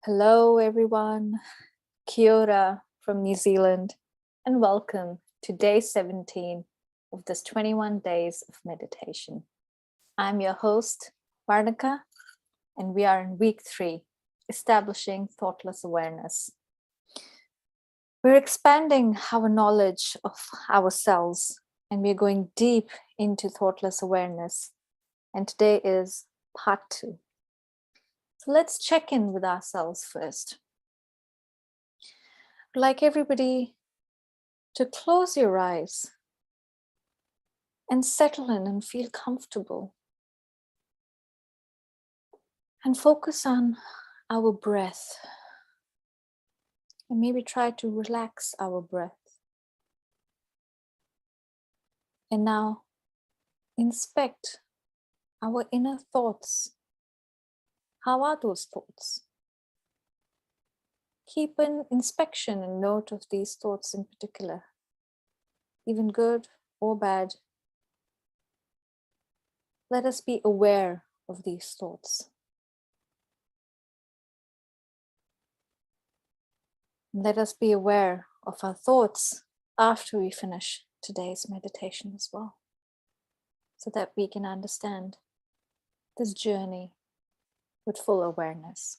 Hello everyone, kia ora from New Zealand, and welcome to day 17 of this 21 days of meditation. I'm your host, Varnika, and we are in week 3, establishing thoughtless awareness. We're expanding our knowledge of ourselves, and we're going deep into thoughtless awareness. And today is part 2. So let's check in with ourselves first. I'd like everybody to close your eyes and settle in and feel comfortable. And focus on our breath. And maybe try to relax our breath. And now inspect our inner thoughts. How are those thoughts? Keep an inspection and note of these thoughts in particular, even good or bad. Let us be aware of these thoughts. Let us be aware of our thoughts after we finish today's meditation as well, so that we can understand this journey with full awareness.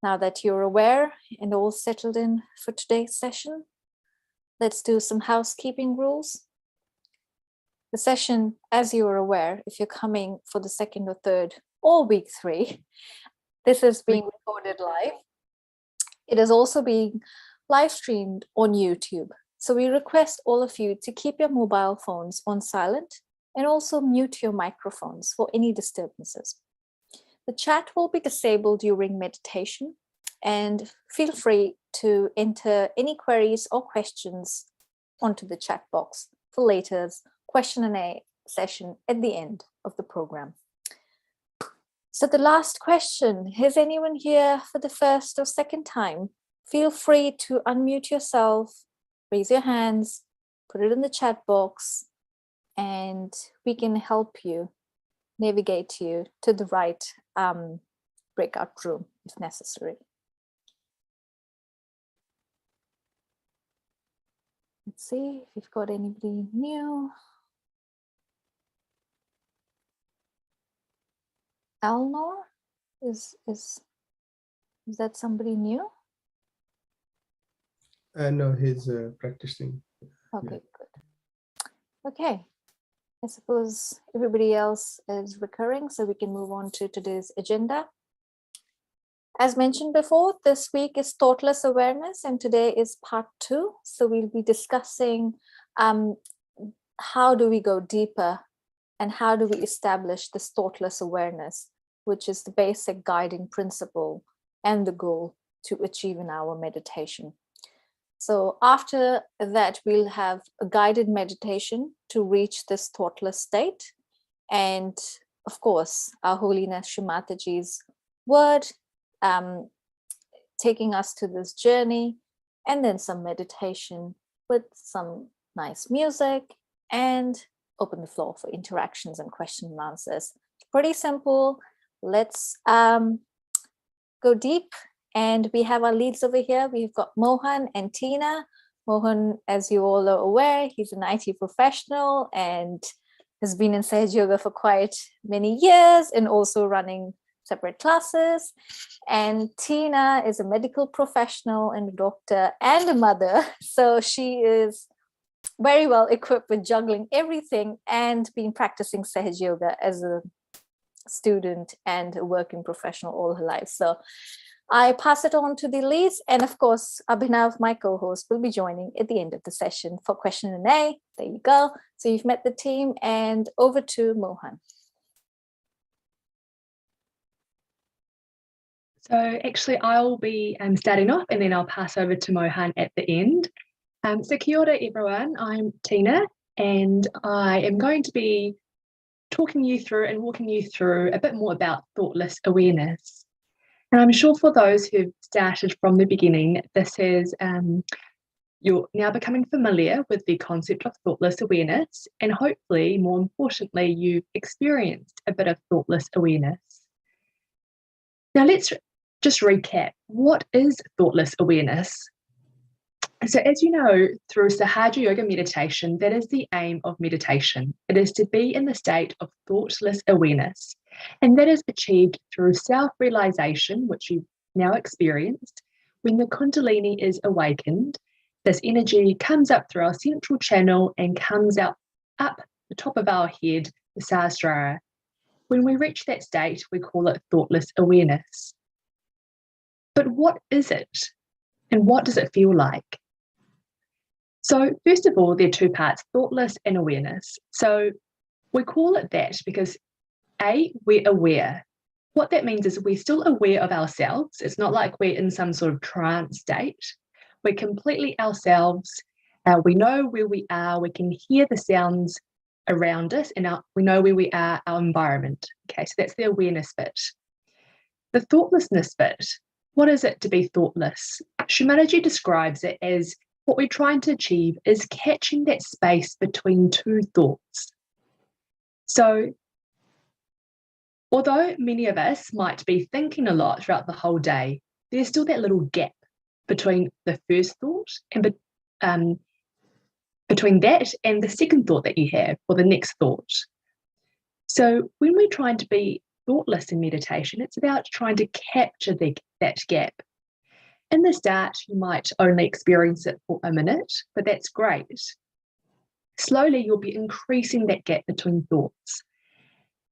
Now that you're aware and all settled in for today's session, let's do some housekeeping rules. The session, as you are aware, if you're coming for the 2nd or 3rd or week 3, this is being recorded live. It is also being live streamed on YouTube. So we request all of you to keep your mobile phones on silent and also mute your microphones for any disturbances. The chat will be disabled during meditation, and feel free to enter any queries or questions onto the chat box for later's question and A session at the end of the program. So the last question, is anyone here for the 1st or 2nd time? Feel free to unmute yourself, raise your hands, put it in the chat box, and we can help you navigate you to the right breakout room if necessary. Let's see if we've got anybody new. Elnor, is that somebody new? No, he's practicing. Okay, good. Okay, I suppose everybody else is recurring, so we can move on to today's agenda. As mentioned before, this week is thoughtless awareness, and today is part 2. So we'll be discussing how do we go deeper and how do we establish this thoughtless awareness, which is the basic guiding principle and the goal to achieve in our meditation. So after that, we'll have a guided meditation to reach this thoughtless state. And of course, Our Holiness Shri Mataji's word, taking us to this journey, and then some meditation with some nice music, and open the floor for interactions and question and answers. Pretty simple. Let's go deep. And we have our leads over here. We've got Mohan and Tina. Mohan, as you all are aware, he's an IT professional and has been in Sahaja Yoga for quite many years and also running separate classes. And Tina is a medical professional and a doctor and a mother. So she is very well equipped with juggling everything and been practicing Sahaja Yoga as a student and a working professional all her life. So I pass it on to the leads, and of course, Abhinav, my co-host, will be joining at the end of the session for question and A. There you go. So you've met the team, and over to Mohan. So actually, I'll be starting off, and then I'll pass over to Mohan at the end. So kia ora, everyone. I'm Tina, and I am going to be talking you through and walking you through a bit more about thoughtless awareness. And I'm sure for those who've started from the beginning, this is you're now becoming familiar with the concept of thoughtless awareness, and hopefully, more importantly, you've experienced a bit of thoughtless awareness. Now let's just recap. What is thoughtless awareness? So as you know, through Sahaja Yoga meditation, that is the aim of meditation. It is to be in the state of thoughtless awareness. And that is achieved through self-realization, which you've now experienced. When the Kundalini is awakened, this energy comes up through our central channel and comes out up the top of our head, the Sahasrara. When we reach that state, we call it thoughtless awareness. But what is it? And what does it feel like? So first of all, there are two parts, thoughtless and awareness. So we call it that because A, we're aware. What that means is we're still aware of ourselves. It's not like we're in some sort of trance state. We're completely ourselves. We know where we are. We can hear the sounds around us, and we know where we are, our environment. Okay, so that's the awareness bit. The thoughtlessness bit, what is it to be thoughtless? Shri Mataji describes it as what we're trying to achieve is catching that space between two thoughts. So although many of us might be thinking a lot throughout the whole day, there's still that little gap between the first thought and between that and the second thought that you have, or the next thought. So when we're trying to be thoughtless in meditation, it's about trying to capture that gap. In the start, you might only experience it for a minute, but that's great. Slowly, you'll be increasing that gap between thoughts.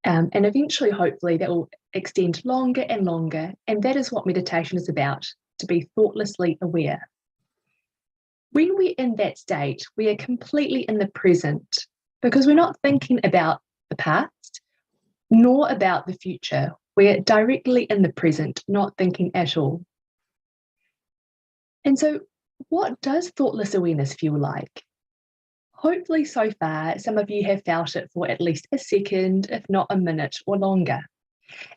And eventually, hopefully, that will extend longer and longer. And that is what meditation is about, to be thoughtlessly aware. When we're in that state, we are completely in the present because we're not thinking about the past nor about the future. We're directly in the present, not thinking at all. And so what does thoughtless awareness feel like? Hopefully so far, some of you have felt it for at least a second, if not a minute or longer.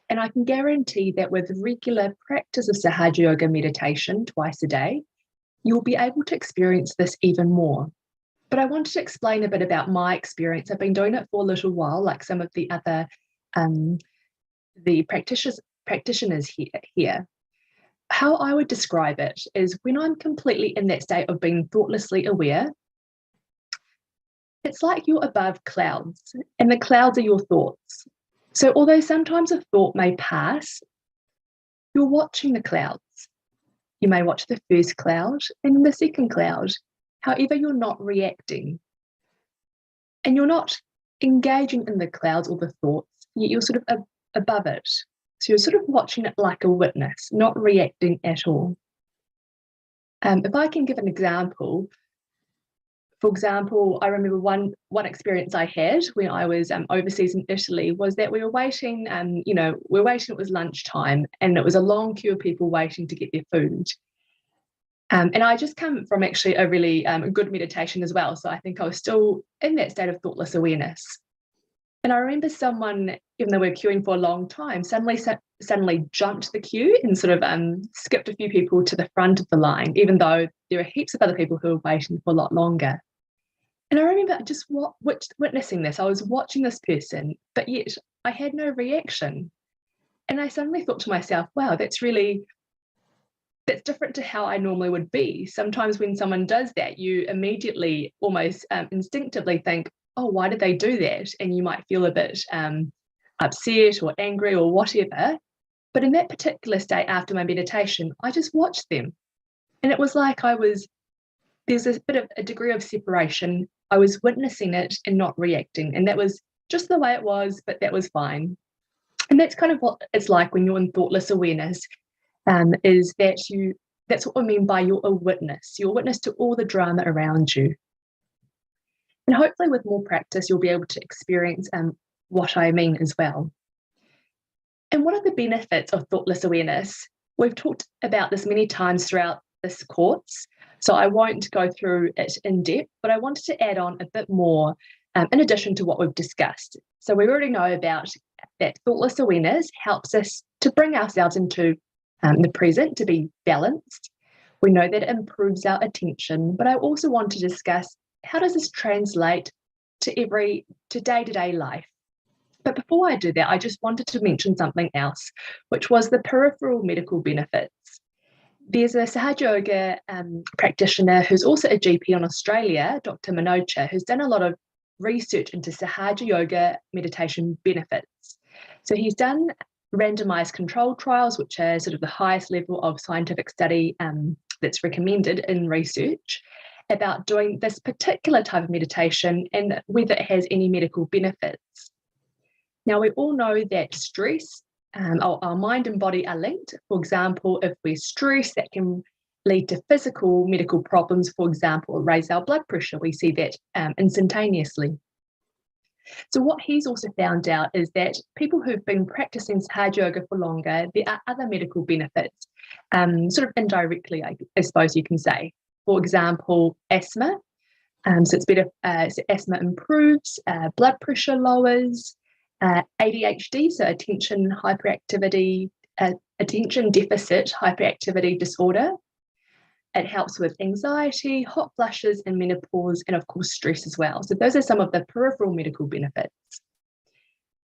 And I can guarantee that with regular practice of Sahaja Yoga meditation twice a day, you'll be able to experience this even more. But I wanted to explain a bit about my experience. I've been doing it for a little while, like some of the other the practitioners here. How I would describe it is when I'm completely in that state of being thoughtlessly aware, it's like you're above clouds, and the clouds are your thoughts. So although sometimes a thought may pass, you're watching the clouds. You may watch the first cloud and the second cloud. However, you're not reacting. And you're not engaging in the clouds or the thoughts, yet you're sort of above it. So you're sort of watching it like a witness, not reacting at all. If I can give an example, for example, I remember one experience I had when I was overseas in Italy was that we were waiting, it was lunchtime, and it was a long queue of people waiting to get their food. And I just come from actually a really good meditation as well. So I think I was still in that state of thoughtless awareness. And I remember someone, even though we were queuing for a long time, suddenly jumped the queue and sort of skipped a few people to the front of the line, even though there were heaps of other people who were waiting for a lot longer. And I remember just witnessing this. I was watching this person, but yet I had no reaction. And I suddenly thought to myself, wow, that's different to how I normally would be. Sometimes when someone does that, you immediately almost instinctively think, oh, why did they do that? And you might feel a bit upset or angry or whatever. But in that particular state after my meditation, I just watched them. And it was like there's a bit of a degree of separation. I was witnessing it and not reacting. And that was just the way it was, but that was fine. And that's kind of what it's like when you're in thoughtless awareness. That's what I mean by you're a witness. You're a witness to all the drama around you. And hopefully with more practice, you'll be able to experience what I mean as well. And what are the benefits of thoughtless awareness? We've talked about this many times throughout this course, so I won't go through it in depth, but I wanted to add on a bit more in addition to what we've discussed. So we already know about that thoughtless awareness helps us to bring ourselves into the present, to be balanced. We know that it improves our attention, but I also want to discuss how does this translate to day-to-day life. But before I do that, I just wanted to mention something else, which was the peripheral medical benefits. There's a Sahaja Yoga practitioner who's also a GP in Australia, Dr. Manocha, who's done a lot of research into Sahaja Yoga meditation benefits. So he's done randomized controlled trials, which are sort of the highest level of scientific study that's recommended in research about doing this particular type of meditation and whether it has any medical benefits. Now, we all know that stress, our mind and body are linked. For example, if we're stressed, that can lead to physical medical problems. For example, raise our blood pressure. We see that instantaneously. So what he's also found out is that people who've been practicing Sahaja Yoga for longer, there are other medical benefits, sort of indirectly, I suppose you can say. For example, asthma. So it's better. So asthma improves, blood pressure lowers, ADHD, so attention deficit hyperactivity disorder. It helps with anxiety, hot flushes, and menopause, and of course stress as well. So those are some of the peripheral medical benefits.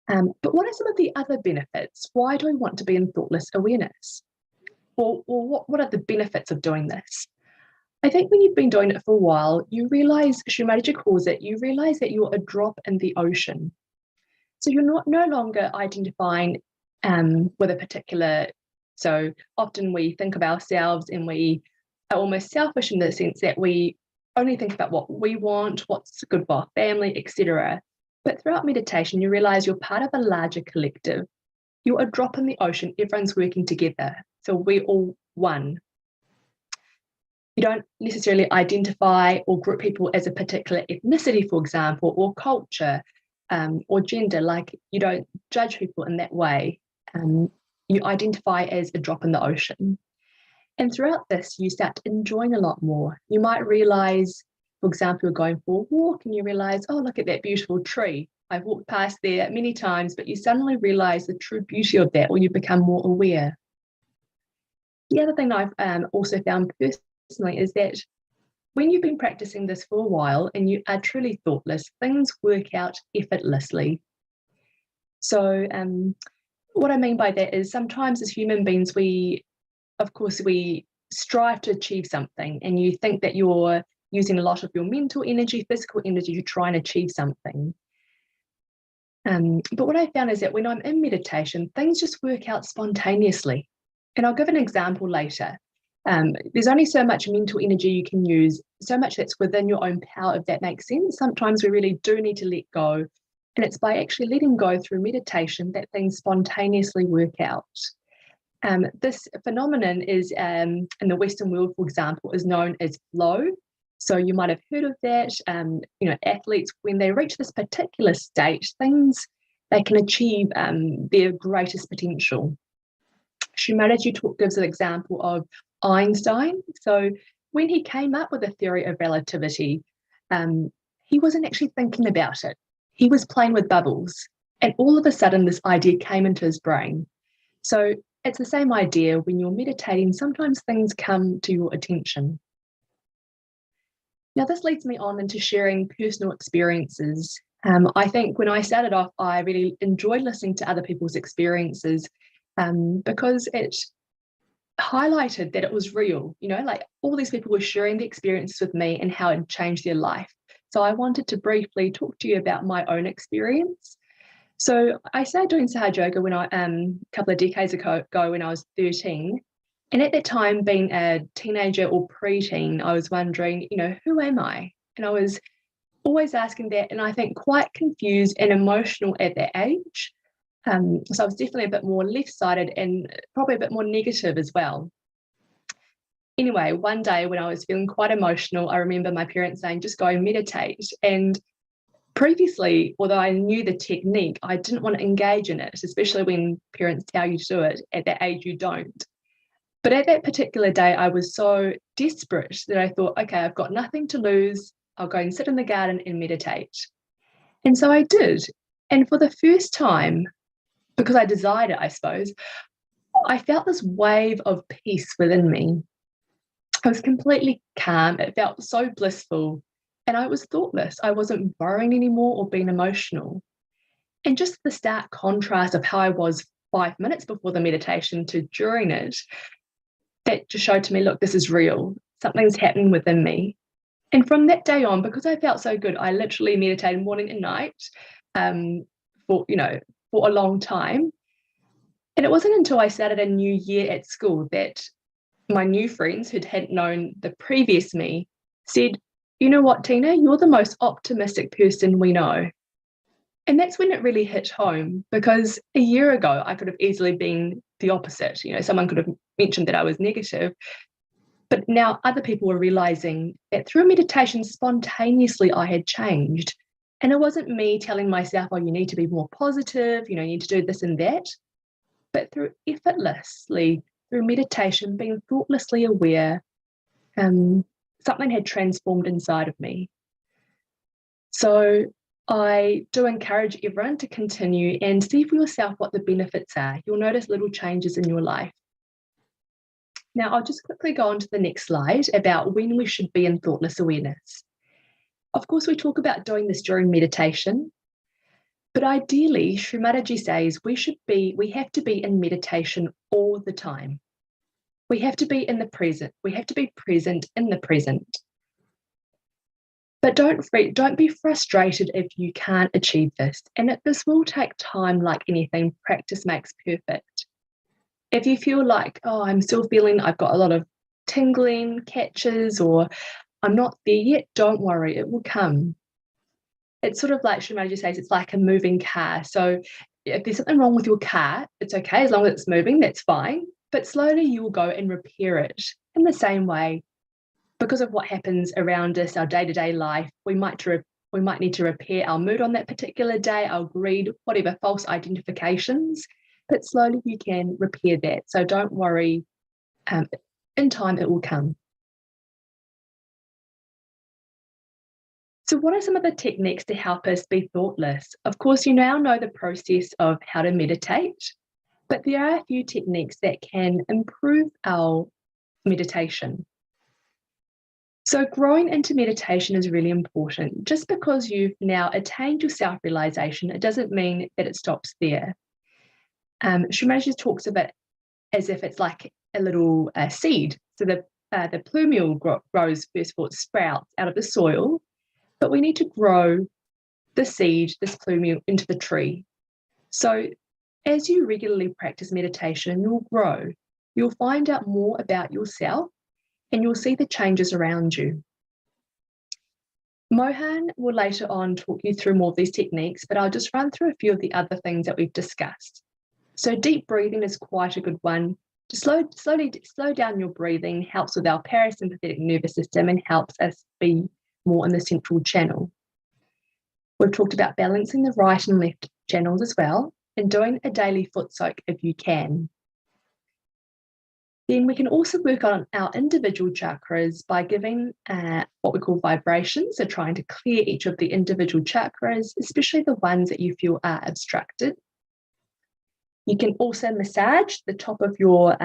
But what are some of the other benefits? Why do we want to be in thoughtless awareness? Or what are the benefits of doing this? I think when you've been doing it for a while, you realise, Shri Mataji calls it, you realise that you're a drop in the ocean. So you're no longer identifying with a particular, so often we think of ourselves and we are almost selfish in the sense that we only think about what we want, what's good for our family, etc. But throughout meditation, you realise you're part of a larger collective. You're a drop in the ocean, everyone's working together. So we're all one. You don't necessarily identify or group people as a particular ethnicity, for example, or culture, or gender. Like, you don't judge people in that way. You identify as a drop in the ocean. And throughout this, you start enjoying a lot more. You might realise, for example, you're going for a walk and you realise, oh, look at that beautiful tree. I've walked past there many times, but you suddenly realise the true beauty of that, or you become more aware. The other thing I've also found personally is that when you've been practicing this for a while and you are truly thoughtless, things work out effortlessly. So what I mean by that is sometimes as human beings, we strive to achieve something, and you think that you're using a lot of your mental energy, physical energy to try and achieve something. But what I found is that when I'm in meditation, things just work out spontaneously. And I'll give an example later. There's only so much mental energy you can use, so much that's within your own power, if that makes sense. Sometimes we really do need to let go. And it's by actually letting go through meditation that things spontaneously work out. This phenomenon is, in the Western world, for example, is known as flow. So you might have heard of that. Athletes, when they reach this particular state, they can achieve their greatest potential. Shri Mataji gives an example of Einstein. So when he came up with the theory of relativity, he wasn't actually thinking about it. He was playing with bubbles, and all of a sudden this idea came into his brain. So it's the same idea. When you're meditating, sometimes things come to your attention. Now, this leads me on into sharing personal experiences. I think when I started off, I really enjoyed listening to other people's experiences because it highlighted that it was real. Like all these people were sharing the experiences with me and how it changed their life. So I wanted to briefly talk to you about my own experience. So I started doing Sahaja Yoga when a couple of decades ago when I was 13. And at that time, being a teenager or preteen, I was wondering, who am I? And I was always asking that, and I think quite confused and emotional at that age. So I was definitely a bit more left-sided and probably a bit more negative as well. Anyway, one day when I was feeling quite emotional, I remember my parents saying, just go and meditate. And previously, although I knew the technique, I didn't want to engage in it, especially when parents tell you to do it. At that age, you don't. But at that particular day, I was so desperate that I thought, okay, I've got nothing to lose. I'll go and sit in the garden and meditate. And so I did. And for the first time, because I desired it, I suppose, I felt this wave of peace within me. I was completely calm. It felt so blissful. And I was thoughtless. I wasn't worrying anymore or being emotional. And just the stark contrast of how I was 5 minutes before the meditation to during it, that just showed to me, look, this is real. Something's happening within me. And from that day on, because I felt so good, I literally meditated morning and night for a long time. And it wasn't until I started a new year at school that my new friends who hadn't known the previous me said, you know what, Tina, you're the most optimistic person we know. And that's when it really hit home, because a year ago, I could have easily been the opposite. Someone could have mentioned that I was negative. But now other people were realizing that through meditation, spontaneously, I had changed. And it wasn't me telling myself, oh, you need to be more positive, you need to do this and that. But through meditation, being thoughtlessly aware, something had transformed inside of me. So I do encourage everyone to continue and see for yourself what the benefits are. You'll notice little changes in your life. Now, I'll just quickly go on to the next slide about when we should be in thoughtless awareness. Of course, we talk about doing this during meditation, but ideally, Shri Mataji says we have to be in meditation all the time. We have to be in the present. We have to be present in the present. But don't be frustrated if you can't achieve this. And this will take time, like anything. Practice makes perfect. If you feel like, oh, I'm still feeling I've got a lot of tingling, catches, or I'm not there yet, don't worry, it will come. It's sort of like Shri Mataji says, it's like a moving car. So if there's something wrong with your car, it's okay, as long as it's moving, that's fine. But slowly you will go and repair it. In the same way, because of what happens around us, our day-to-day life, we might need to repair our mood on that particular day, our greed, whatever, false identifications. But slowly you can repair that. So don't worry, in time it will come. So what are some of the techniques to help us be thoughtless? Of course, you now know the process of how to meditate, but there are a few techniques that can improve our meditation. So growing into meditation is really important. Just because you've now attained your self-realization, it doesn't mean that it stops there. Shri Mataji talks of it as if it's like a little seed. So the plumule grows, first of all, it sprouts out of the soil, but we need to grow the seed, this plumule, into the tree. So as you regularly practice meditation, you'll grow. You'll find out more about yourself and you'll see the changes around you. Mohan will later on talk you through more of these techniques, but I'll just run through a few of the other things that we've discussed. So deep breathing is quite a good one. To slow down your breathing helps with our parasympathetic nervous system and helps us be more in the central channel. We've talked about balancing the right and left channels as well, and doing a daily foot soak if you can. Then we can also work on our individual chakras by giving what we call vibrations, so trying to clear each of the individual chakras, especially the ones that you feel are obstructed. You can also massage the top of your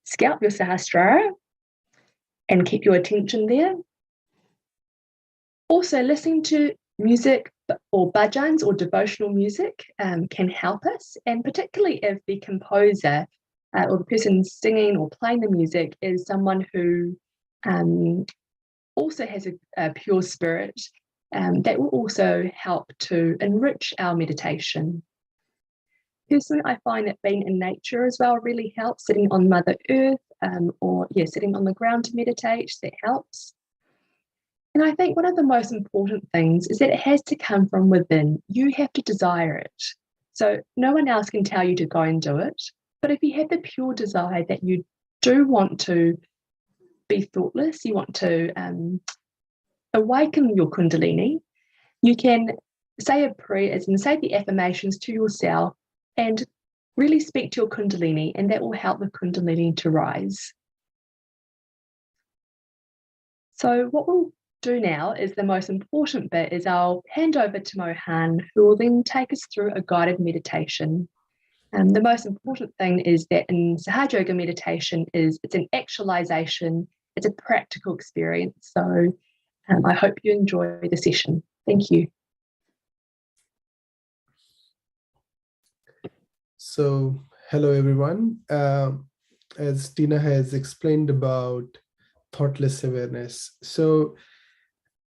scalp, your Sahasrara, and keep your attention there. Also, listening to music or bhajans or devotional music can help us, and particularly if the composer or the person singing or playing the music is someone who also has a pure spirit, that will also help to enrich our meditation. Personally, I find that being in nature as well really helps, sitting on Mother Earth or sitting on the ground to meditate, that helps. And I think one of the most important things is that it has to come from within. You have to desire it. So no one else can tell you to go and do it. But if you have the pure desire that you do want to be thoughtless, you want to awaken your Kundalini, you can say a prayer and say the affirmations to yourself and really speak to your Kundalini, and that will help the Kundalini to rise. So what we'll do now is the most important bit is I'll hand over to Mohan, who will then take us through a guided meditation. The most important thing is that in Sahaja Yoga meditation it's an actualization, it's a practical experience. So I hope you enjoy the session. Thank you. So, hello everyone. As Tina has explained about thoughtless awareness. So,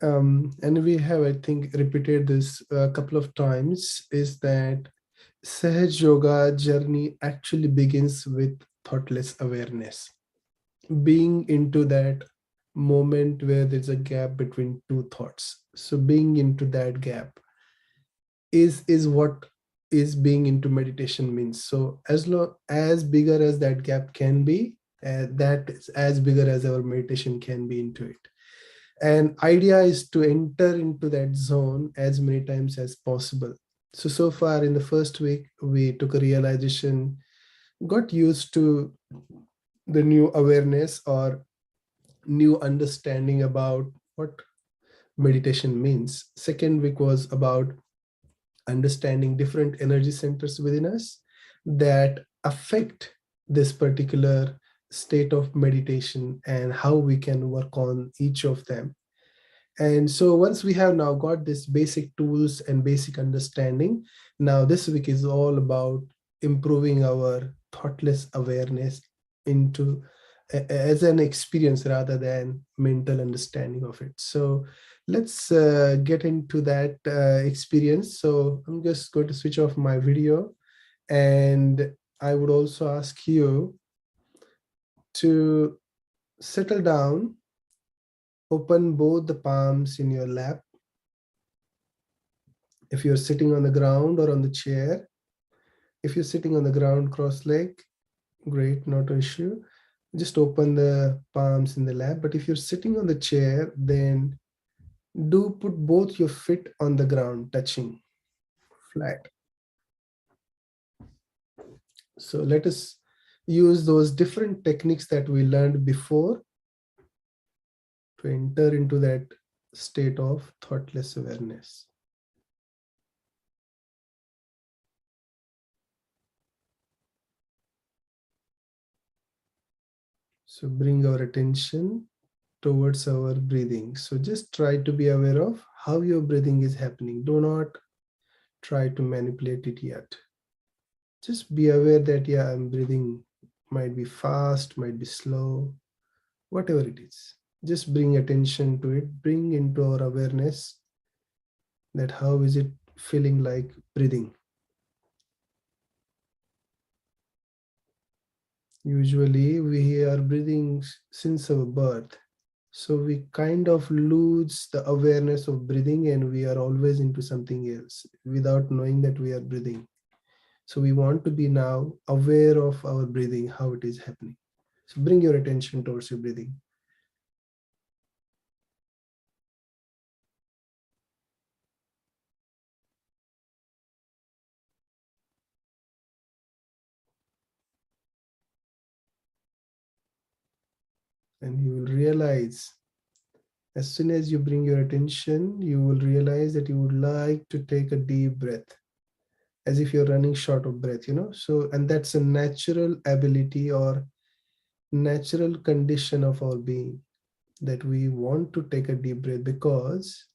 and we have, I think, repeated this a couple of times, is that Sahaja Yoga journey actually begins with thoughtless awareness. Being into that moment where there's a gap between two thoughts. So being into that gap is what is being into meditation means. So as bigger as that gap can be, that is as bigger as our meditation can be into it. And idea is to enter into that zone as many times as possible. So far in the first week, we took a realization, got used to the new awareness or new understanding about what meditation means. Second week was about understanding different energy centers within us that affect this particular state of meditation and how we can work on each of them. And so once we have now got this basic tools and basic understanding, now this week is all about improving our thoughtless awareness into as an experience rather than mental understanding of it. So let's get into that experience. So I'm just going to switch off my video, and I would also ask you to settle down, open both the palms in your lap. If you're sitting on the ground or on the chair, if you're sitting on the ground cross-legged, great, not an issue. Just open the palms in the lap. But if you're sitting on the chair, then do put both your feet on the ground, touching flat. So let us use those different techniques that we learned before to enter into that state of thoughtless awareness. So bring our attention towards our breathing. So just try to be aware of how your breathing is happening. Do not try to manipulate it yet. Just be aware that, yeah, I'm breathing, might be fast, might be slow, whatever it is. Just bring attention to it, bring into our awareness that how is it feeling like breathing. Usually we are breathing since our birth. So we kind of lose the awareness of breathing and we are always into something else without knowing that we are breathing. So we want to be now aware of our breathing, how it is happening. So bring your attention towards your breathing. And you will realize, as soon as you bring your attention, you will realize that you would like to take a deep breath, as if you're running short of breath, So, and that's a natural ability or natural condition of our being, that we want to take a deep breath because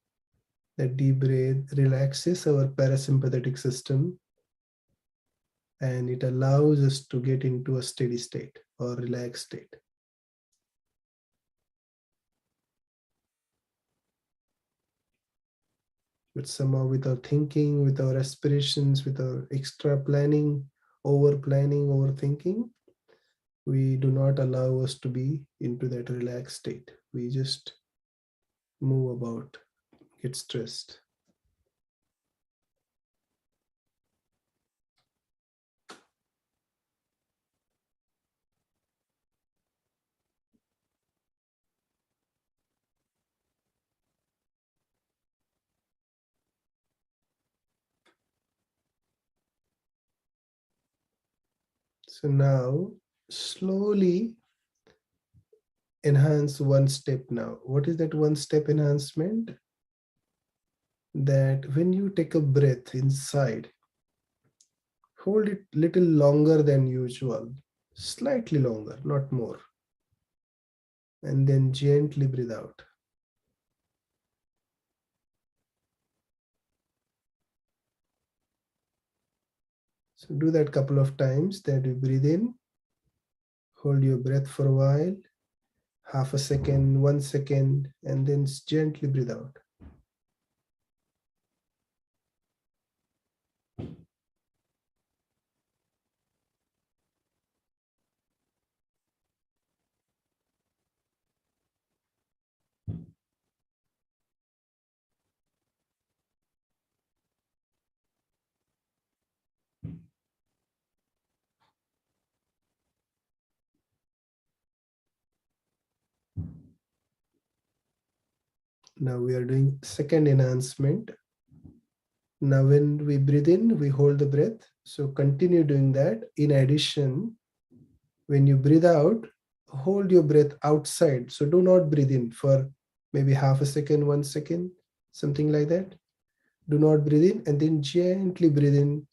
that deep breath relaxes our parasympathetic system and it allows us to get into a steady state or relaxed state. But somehow with our thinking, with our aspirations, with our extra planning, overthinking, we do not allow us to be into that relaxed state. We just move about, get stressed. So now slowly enhance one step now. What is that one step enhancement? That when you take a breath inside, hold it little longer than usual, slightly longer, not more. And then gently breathe out. So do that couple of times, that you breathe in, hold your breath for a while, half a second, 1 second, and then gently breathe out. Now we are doing second enhancement. Now when we breathe in, we hold the breath. So continue doing that. In addition, when you breathe out, hold your breath outside. So do not breathe in for maybe half a second, 1 second, something like that. Do not breathe in and then gently breathe in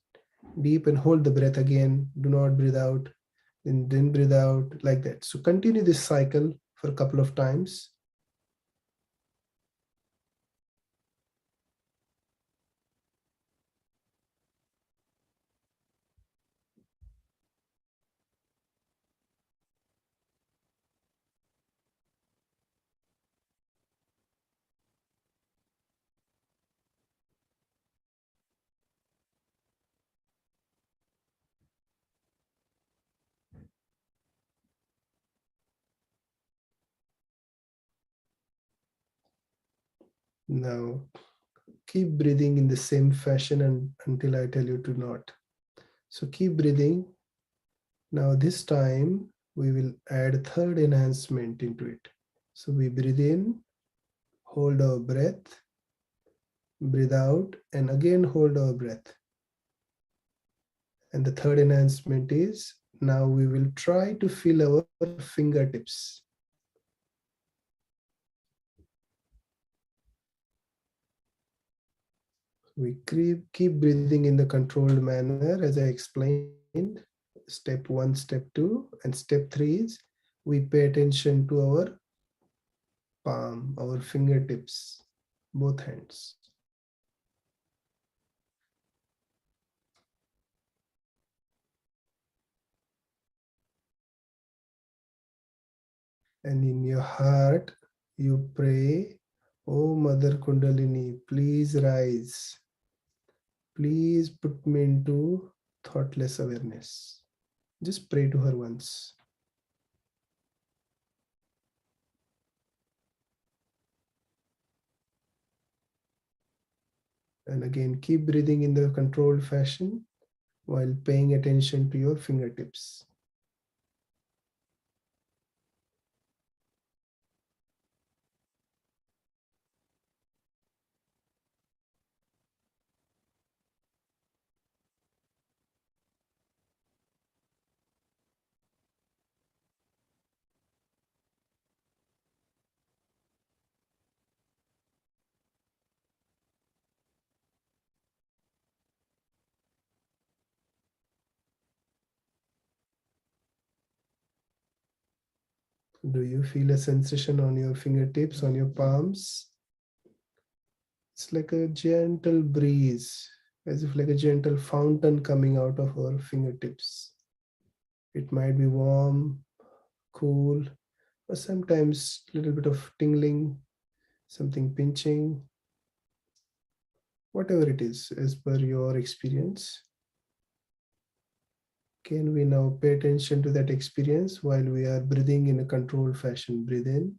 deep and hold the breath again. Do not breathe out and then breathe out, like that. So continue this cycle for a couple of times. Now keep breathing in the same fashion until I tell you to not. So keep breathing. Now this time we will add third enhancement into it. So we breathe in, hold our breath, breathe out, and again hold our breath. And the third enhancement is, now we will try to feel our fingertips. We keep breathing in the controlled manner as I explained. Step 1, step 2, and step 3 is we pay attention to our palm, our fingertips, both hands. And in your heart, you pray, "Oh Mother Kundalini, please rise. Please put me into thoughtless awareness." Just pray to her once. And again, keep breathing in the controlled fashion while paying attention to your fingertips. Do you feel a sensation on your fingertips, on your palms? It's like a gentle breeze, as if like a gentle fountain coming out of our fingertips. It might be warm, cool, or sometimes a little bit of tingling, something pinching, whatever it is, as per your experience. Can we now pay attention to that experience while we are breathing in a controlled fashion? Breathe in,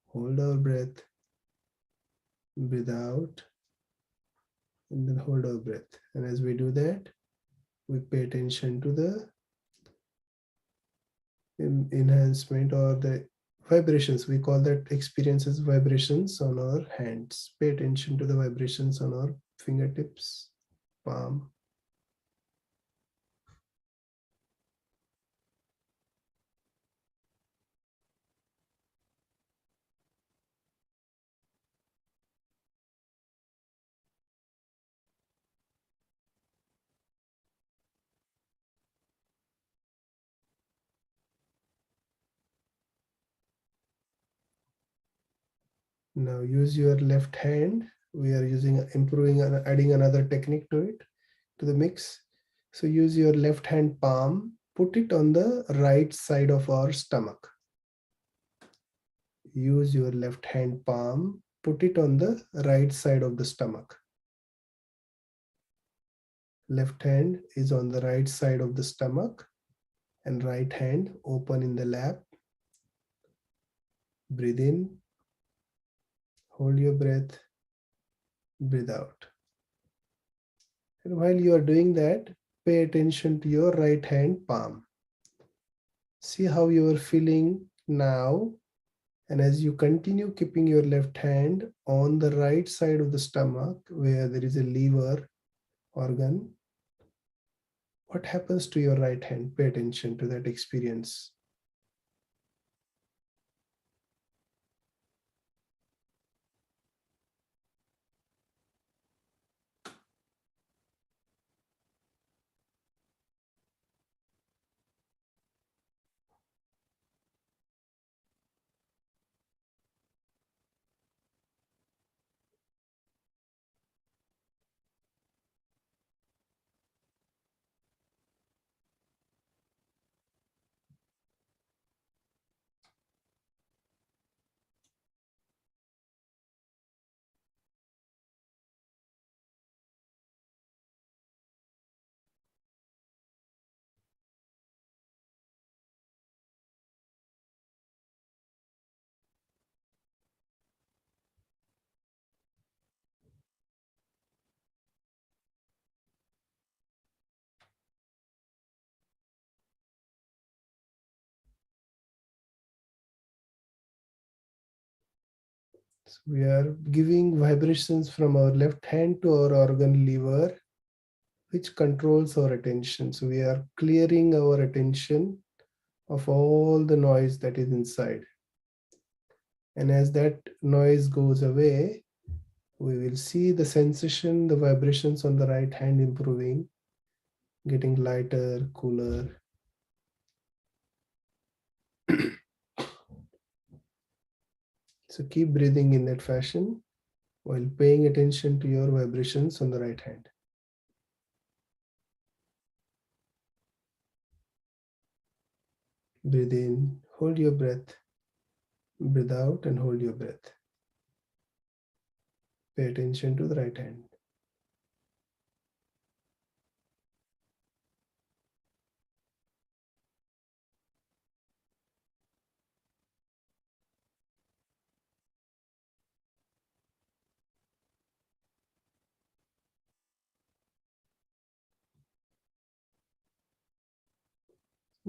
hold our breath, breathe out, and then hold our breath. And as we do that, we pay attention to the enhancement or the vibrations. We call that experience as vibrations on our hands. Pay attention to the vibrations on our fingertips, palm. Now use your left hand. We are improving and adding another technique to it, to the mix. So use your left hand palm, put it on the right side of our stomach. Use your left hand palm, put it on the right side of the stomach. Left hand is on the right side of the stomach and right hand open in the lap. Breathe in, hold your breath, breathe out. And while you are doing that, pay attention to your right hand palm. See how you are feeling now. And as you continue keeping your left hand on the right side of the stomach where there is a liver organ, what happens to your right hand? Pay attention to that experience. So we are giving vibrations from our left hand to our organ liver, which controls our attention. So we are clearing our attention of all the noise that is inside. And as that noise goes away, we will see the sensation, the vibrations on the right hand improving, getting lighter, cooler. So keep breathing in that fashion while paying attention to your vibrations on the right hand. Breathe in, hold your breath. Breathe out and hold your breath. Pay attention to the right hand.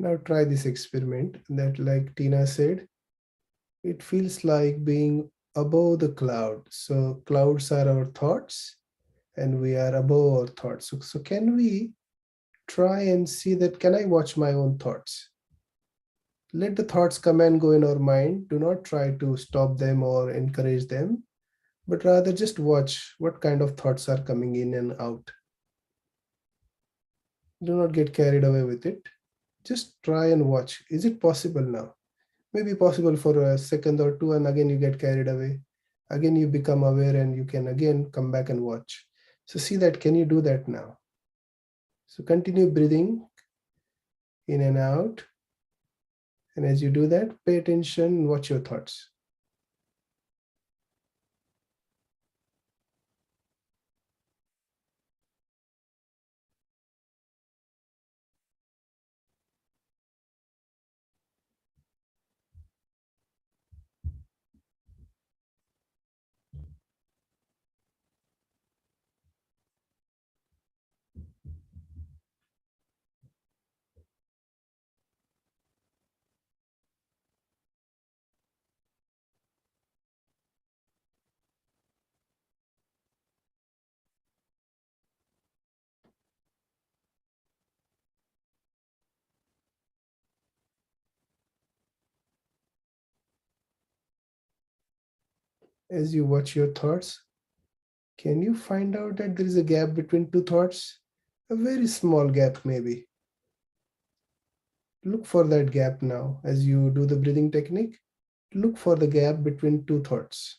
Now try this experiment that, like Tina said, it feels like being above the cloud. So clouds are our thoughts and we are above our thoughts. So can we try and see that, can I watch my own thoughts? Let the thoughts come and go in our mind. Do not try to stop them or encourage them, but rather just watch what kind of thoughts are coming in and out. Do not get carried away with it. Just try and watch. Is it possible now? Maybe possible for a second or two, and again you get carried away. Again you become aware and you can again come back and watch. So see that, can you do that now? So continue breathing in and out. And as you do that, pay attention and watch your thoughts. As you watch your thoughts, can you find out that there is a gap between two thoughts? A very small gap maybe. Look for that gap now. As you do the breathing technique, look for the gap between two thoughts.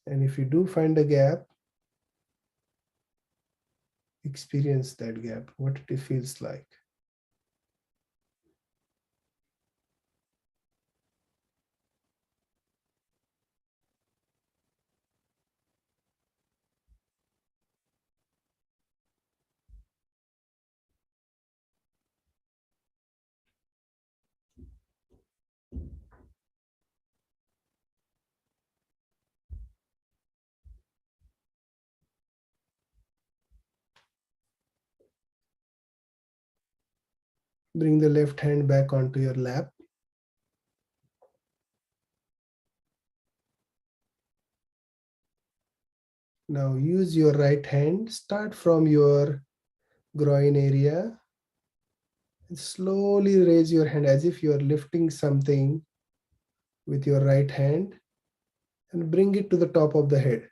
And if you do find a gap, experience that gap, what it feels like. Bring the left hand back onto your lap. Now use your right hand. Start from your groin area and slowly raise your hand as if you are lifting something with your right hand and bring it to the top of the head.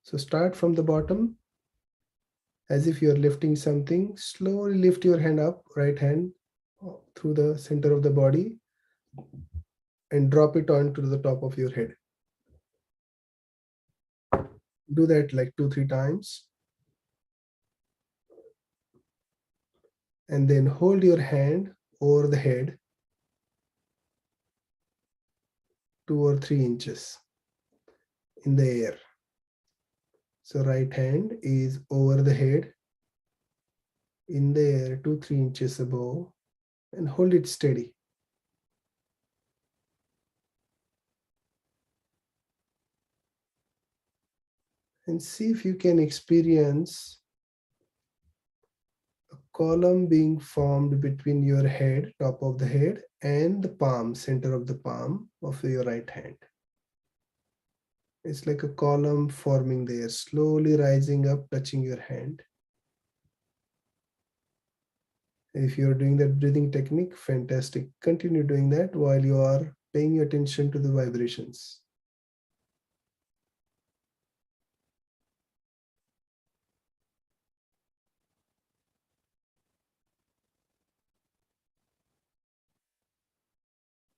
So start from the bottom as if you are lifting something. Slowly lift your hand up, right hand, through the center of the body and drop it onto the top of your head. Do that like 2-3 times. And then hold your hand over the head 2 or 3 inches in the air. So right hand is over the head in the air 2-3 inches above and hold it steady. And see if you can experience a column being formed between your head, top of the head, and the palm, center of the palm of your right hand. It's like a column forming there, slowly rising up, touching your hand. If you're doing that breathing technique, fantastic. Continue doing that while you are paying attention to the vibrations.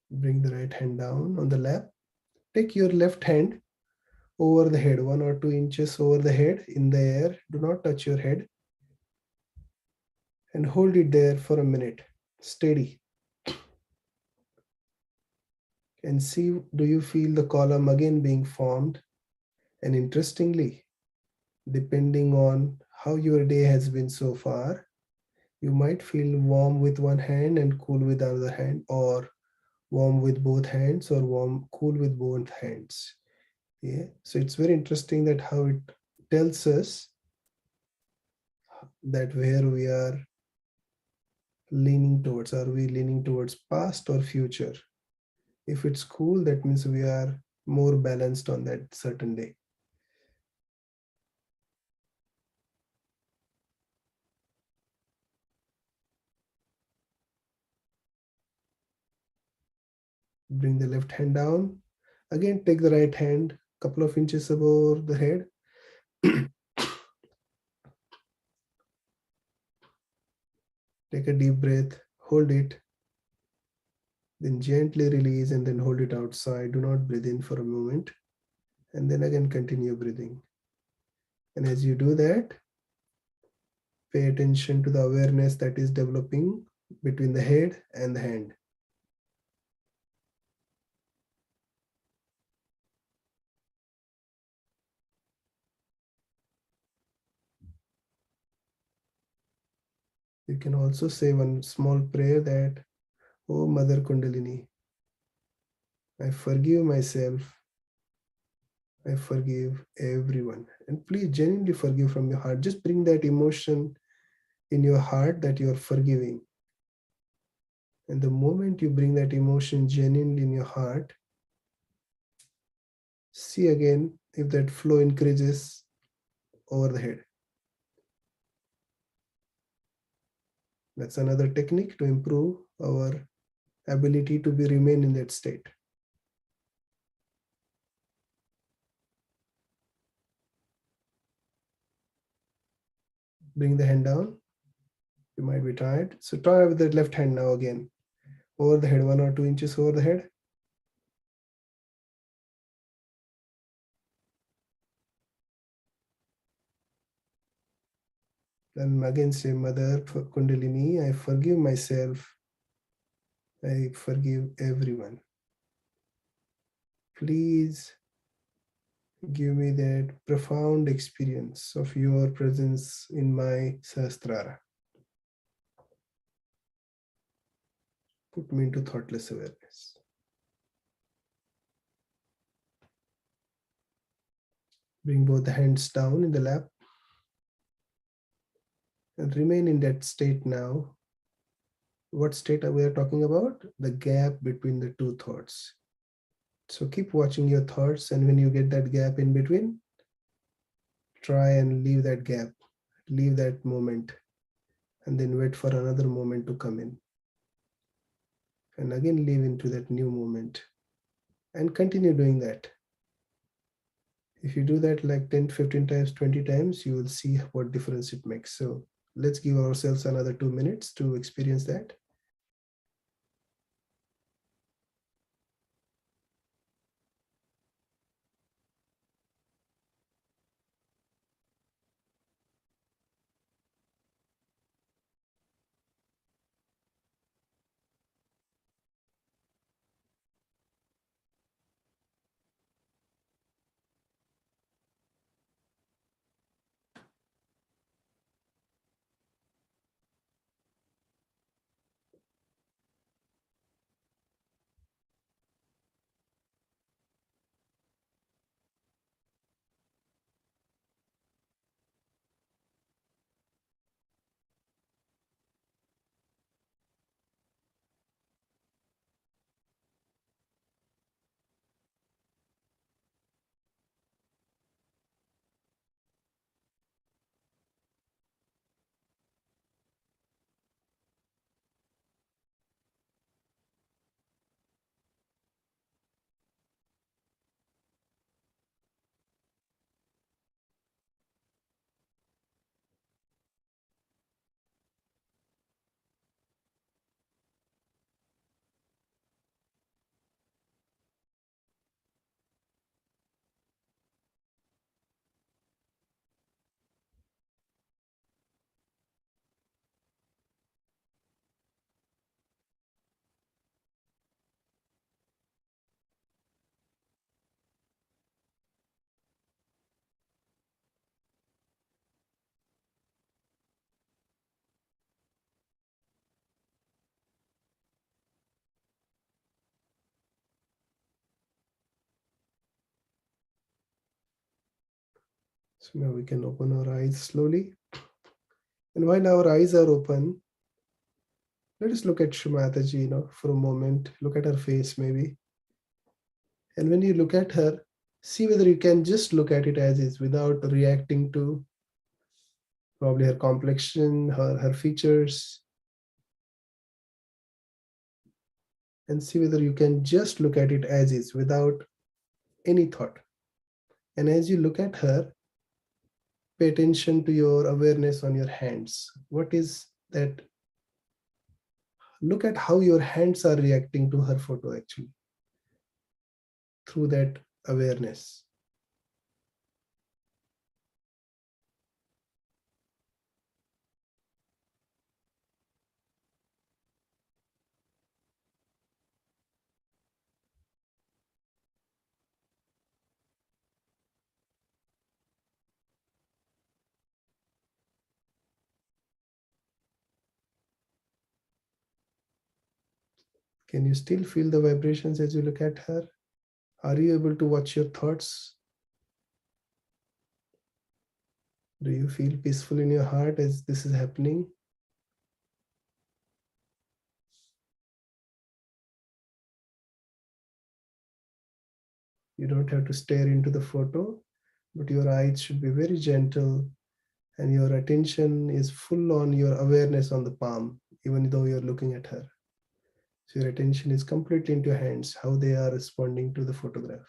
Bring the right hand down on the lap. Take your left hand over the head, 1 or 2 inches over the head in the air. Do not touch your head. And hold it there for a minute, steady. And see, do you feel the column again being formed And interestingly, depending on how your day has been so far, you might feel warm with one hand and cool with the other hand, or warm with both hands, or cool with both hands. Yeah. So it's very interesting that how it tells us that where we are leaning towards. Are we leaning towards past or future? If it's cool, that means we are more balanced on that certain day. Bring the left hand down. Again, take the right hand couple of inches above the head. Take a deep breath, hold it, then gently release and then hold it outside. Do not breathe in for a moment. And then again, continue breathing. And as you do that, pay attention to the awareness that is developing between the head and the hand. You can also say one small prayer that, "Oh Mother Kundalini, I forgive myself. I forgive everyone." And please genuinely forgive from your heart. Just bring that emotion in your heart that you are forgiving. And the moment you bring that emotion genuinely in your heart, see again if that flow increases over the head. That's another technique to improve our ability to remain in that state. Bring the hand down. You might be tired. So try with the left hand now again. Over the head, 1 or 2 inches over the head. Then again say, Mother Kundalini, I forgive myself. I forgive everyone. Please give me that profound experience of your presence in my Sahasrara. Put me into thoughtless awareness. Bring both the hands down in the lap and remain in that state now. What state are we talking about? The gap between the two thoughts. So keep watching your thoughts, and when you get that gap in between, try and leave that gap, leave that moment, and then wait for another moment to come in. And again, leave into that new moment and continue doing that. If you do that like 10, 15 times, 20 times, you will see what difference it makes. So let's give ourselves another 2 minutes to experience that. So now we can open our eyes slowly. And while our eyes are open, let us look at Shri Mataji, for a moment. Look at her face maybe. And when you look at her, see whether you can just look at it as is without reacting to probably her complexion, her features, and see whether you can just look at it as is without any thought. And as you look at her, pay attention to your awareness on your hands. What is that? Look at how your hands are reacting to her photo actually, through that awareness. Can you still feel the vibrations as you look at her? Are you able to watch your thoughts? Do you feel peaceful in your heart as this is happening? You don't have to stare into the photo, but your eyes should be very gentle and your attention is full on your awareness on the palm, even though you're looking at her. So your attention is completely into your hands, how they are responding to the photograph.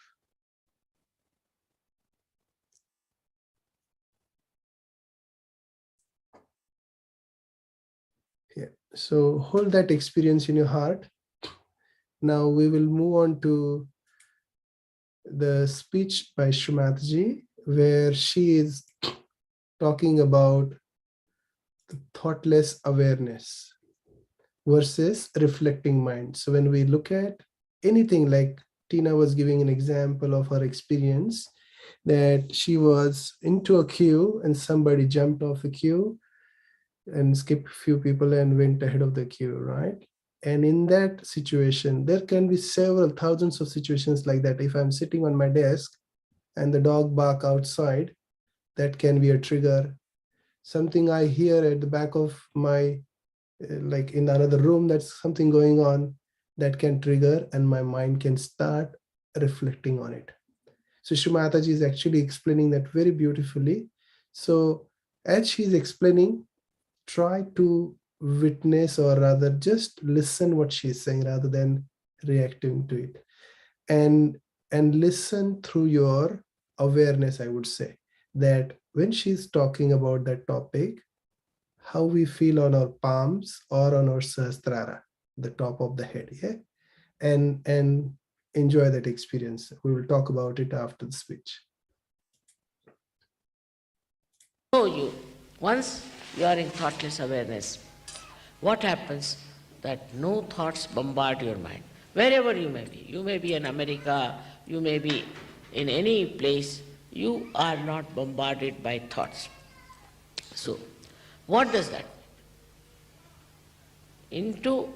Yeah. So hold that experience in your heart. Now we will move on to the speech by Shri Mataji, where she is talking about the thoughtless awareness versus reflecting mind. So when we look at anything, like Tina was giving an example of her experience, that she was into a queue and somebody jumped off a queue and skipped a few people and went ahead of the queue, right? And in that situation, there can be several thousands of situations like that. If I'm sitting on my desk and the dog bark outside, that can be a trigger. Something I hear at the back of my, like in another room, that's something going on, that can trigger and my mind can start reflecting on it. So Shri Mataji is actually explaining that very beautifully. So as she's explaining, try to witness, or rather just listen what she's saying rather than reacting to it. And listen through your awareness, I would say, that when she's talking about that topic, how we feel on our palms or on our sahasrara, the top of the head, yeah? And enjoy that experience. We will talk about it after the speech. So once you are in thoughtless awareness, what happens? That no thoughts bombard your mind. Wherever you may be in America, you may be in any place, you are not bombarded by thoughts. So, what does that mean? Into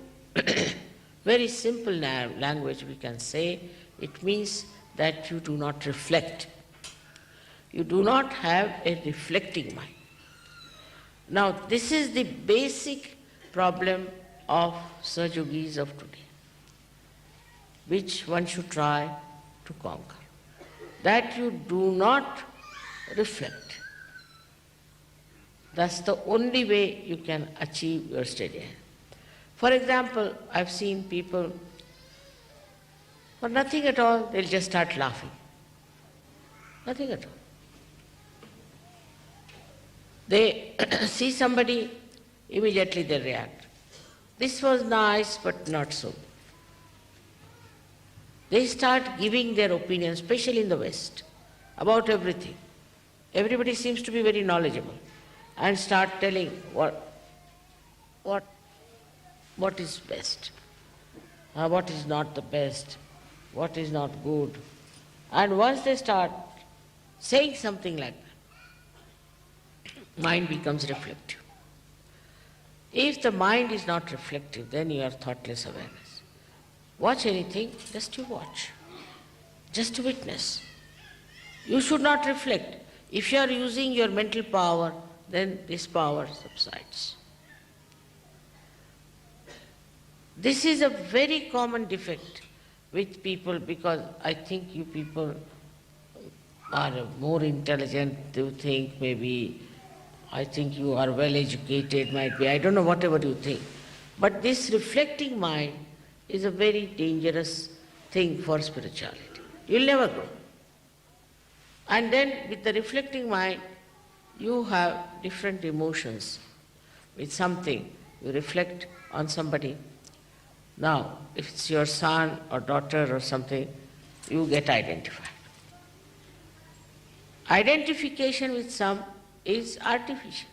very simple language we can say, it means that you do not reflect. You do not have a reflecting mind. Now, this is the basic problem of Sahajogis of today, which one should try to conquer. That you do not reflect. That's the only way you can achieve your steady hand. For example, I've seen people, for nothing at all, they'll just start laughing. Nothing at all. They see somebody, immediately they react. This was nice, but not so. They start giving their opinion, especially in the West, about everything. Everybody seems to be very knowledgeable and start telling what is best, what is not the best, what is not good. And once they start saying something like that, mind becomes reflective. If the mind is not reflective, then you are thoughtless awareness. Watch anything, just you watch, just to witness. You should not reflect. If you are using your mental power, then this power subsides. This is a very common defect with people, because I think you people are more intelligent, you think maybe, I think you are well educated, might be, I don't know, whatever you think. But this reflecting mind is a very dangerous thing for spirituality. You'll never grow. And then with the reflecting mind, you have different emotions. With something, you reflect on somebody. Now, if it's your son or daughter or something, you get identified. Identification with some is artificial.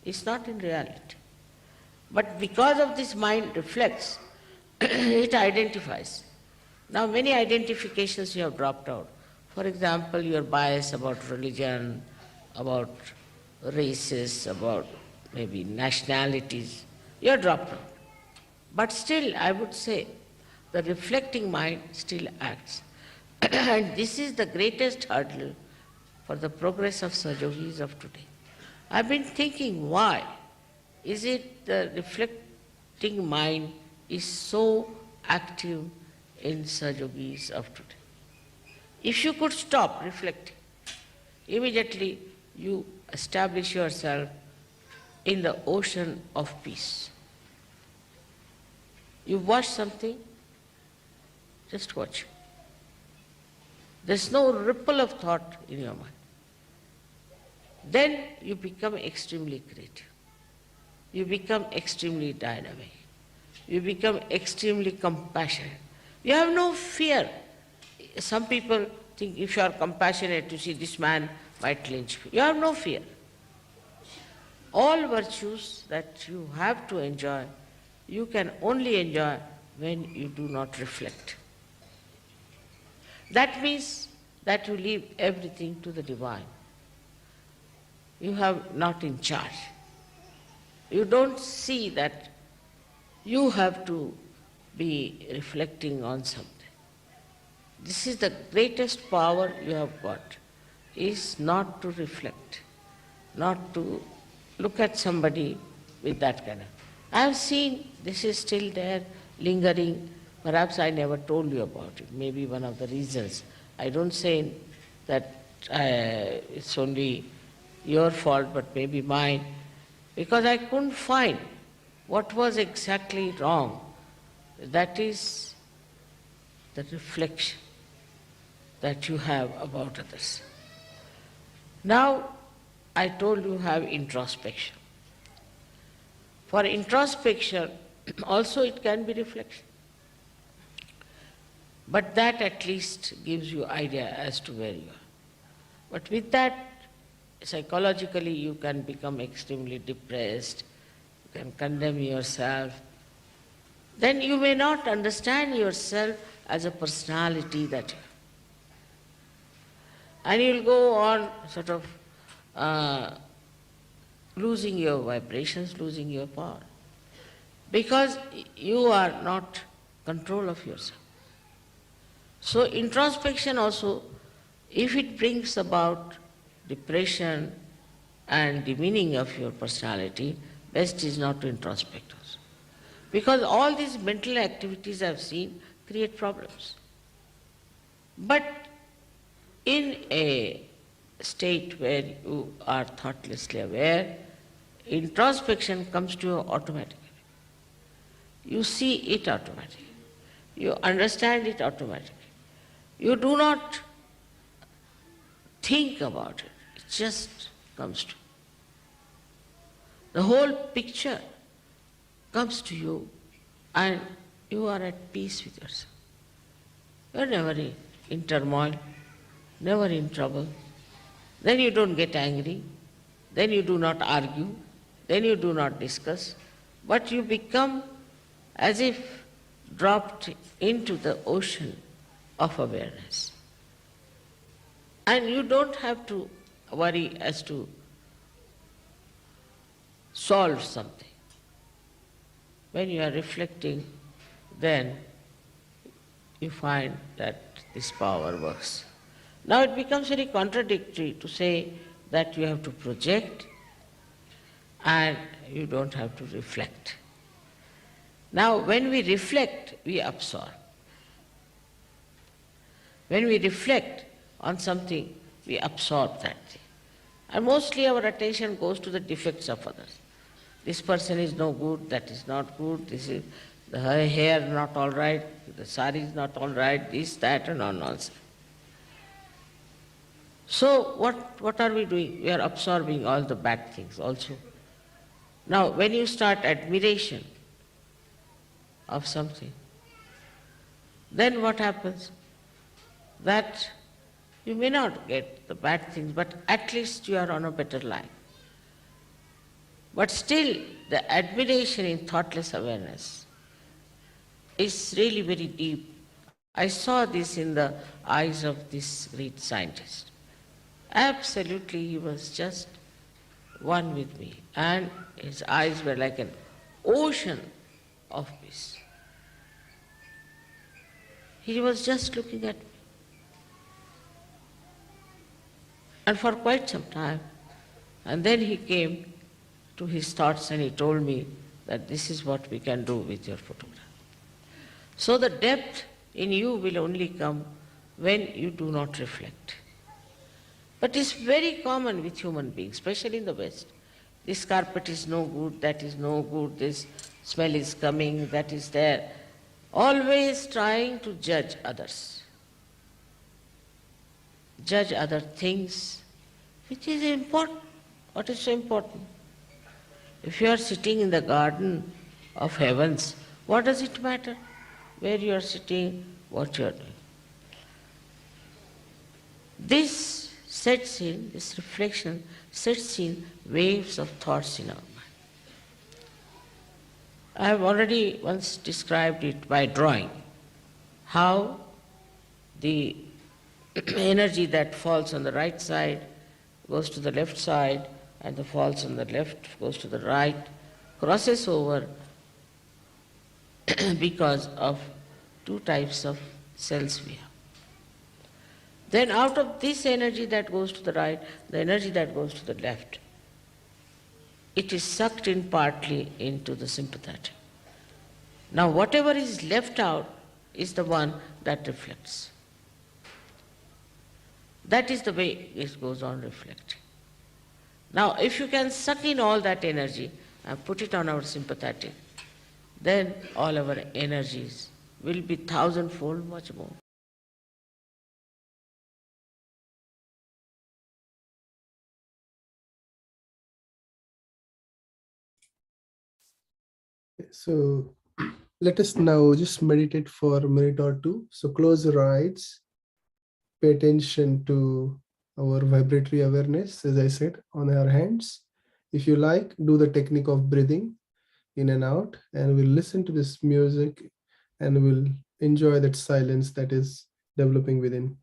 It's not in reality. But because of this mind reflects, it identifies. Now many identifications you have dropped out. For example, your bias about religion, about races, about maybe nationalities, you have dropped out. But still, I would say, the reflecting mind still acts. And this is the greatest hurdle for the progress of Sahajogis of today. I've been thinking, why is it the reflecting mind is so active in Sahajogis of today? If you could stop reflecting, immediately you establish yourself in the ocean of peace. You watch something, just watch. There's no ripple of thought in your mind. Then you become extremely creative. You become extremely dynamic. You become extremely compassionate. You have no fear. Some people think if you are compassionate, you see this man might lynch me. You have no fear. All virtues that you have to enjoy, you can only enjoy when you do not reflect. That means that you leave everything to the divine. You have not in charge. You don't see that you have to be reflecting on something. This is the greatest power you have got, is not to reflect, not to look at somebody with that kind of. I have seen this is still there, lingering. Perhaps I never told you about it. Maybe one of the reasons. I don't say that it's only your fault, but maybe mine, because I couldn't find what was exactly wrong. That is the reflection that you have about others. Now, I told you have introspection. For introspection, also it can be reflection. But that at least gives you idea as to where you are. But with that, psychologically you can become extremely depressed, you can condemn yourself. Then you may not understand yourself as a personality that you have. And you'll go on sort of losing your vibrations, losing your power. Because you are not control of yourself. So introspection also, if it brings about depression and demeaning of your personality, best is not to introspect also. Because all these mental activities I've seen create problems. But in a state where you are thoughtlessly aware, introspection comes to you automatically. You see it automatically. You understand it automatically. You do not think about it. It just comes to you. The whole picture comes to you and you are at peace with yourself. You are never in turmoil, never in trouble. Then you don't get angry, then you do not argue, then you do not discuss, but you become as if dropped into the ocean of awareness. And you don't have to worry as to solve something. When you are reflecting, then you find that this power works. Now it becomes very contradictory to say that you have to project and you don't have to reflect. Now when we reflect, we absorb. When we reflect on something, we absorb that thing. And mostly our attention goes to the defects of others. This person is no good, that is not good, this is the hair not all right, the sari is not all right, this, that, and all nonsense. So what are we doing? We are absorbing all the bad things also. Now when you start admiration of something, then what happens? That you may not get the bad things, but at least you are on a better line. But still, the admiration in thoughtless awareness is really very deep. I saw this in the eyes of this great scientist. Absolutely, he was just one with me, and his eyes were like an ocean of peace. He was just looking at me. And for quite some time. And then he came to his thoughts and he told me that this is what we can do with your photograph. So the depth in you will only come when you do not reflect. But it's very common with human beings, especially in the West. This carpet is no good, that is no good, this smell is coming, that is there. Always trying to judge others. Judge other things, which is important. What is so important? If you are sitting in the garden of heavens, what does it matter where you are sitting, what you are doing? This reflection sets in waves of thoughts in our mind. I have already once described it by drawing, how the energy that falls on the right side goes to the left side, and the falls on the left goes to the right, crosses over because of two types of cells we have. Then out of this energy that goes to the right, the energy that goes to the left, it is sucked in partly into the sympathetic. Now whatever is left out is the one that reflects. That is the way it goes on reflecting. Now if you can suck in all that energy and put it on our sympathetic, then all our energies will be thousandfold much more. So let us now just meditate for a minute or two. So close your eyes, pay attention to our vibratory awareness, as I said, on our hands. If you like, do the technique of breathing in and out, and we'll listen to this music and we'll enjoy that silence that is developing within.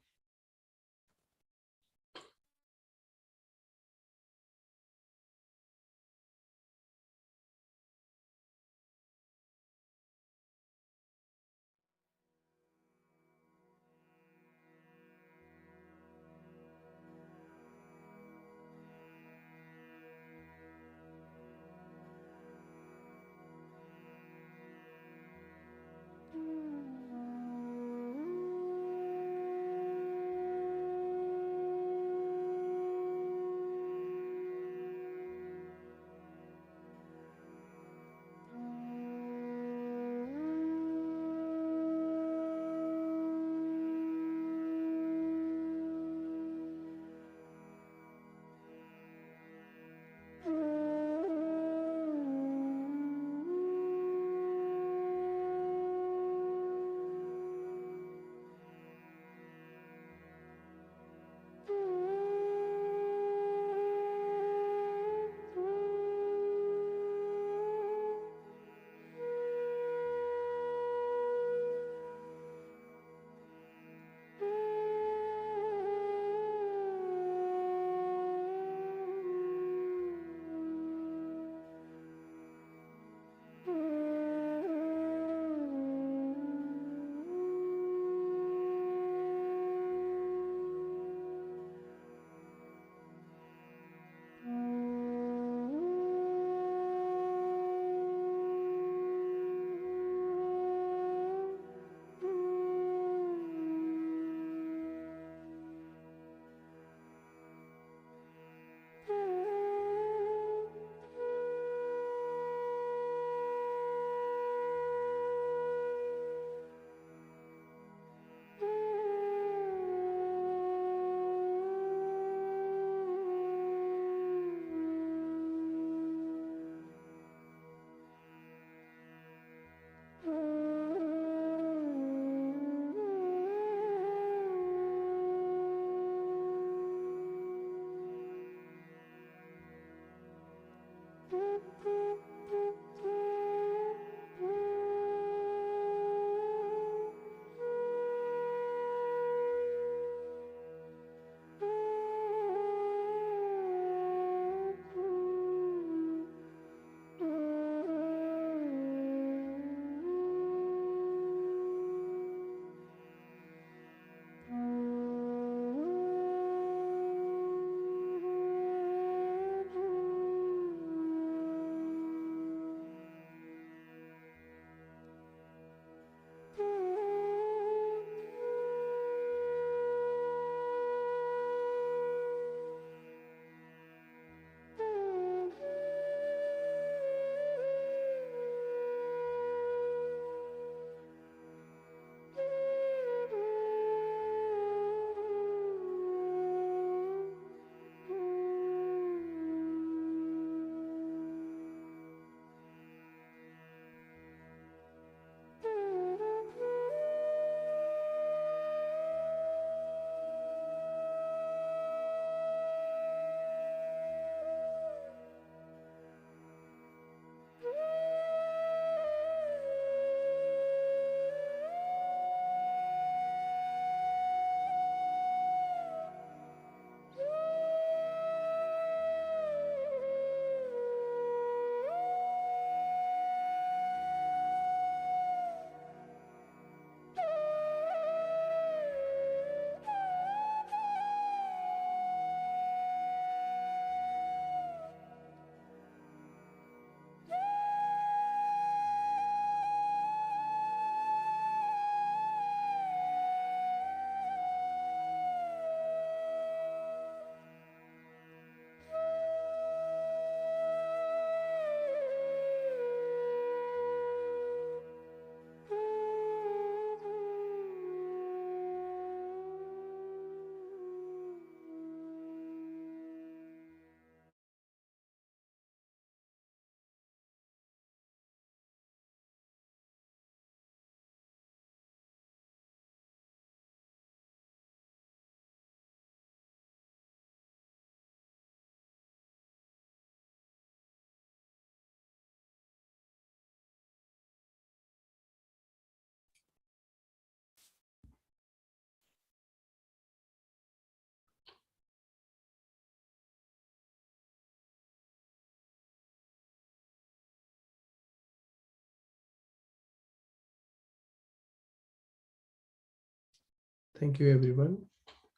Thank you, everyone.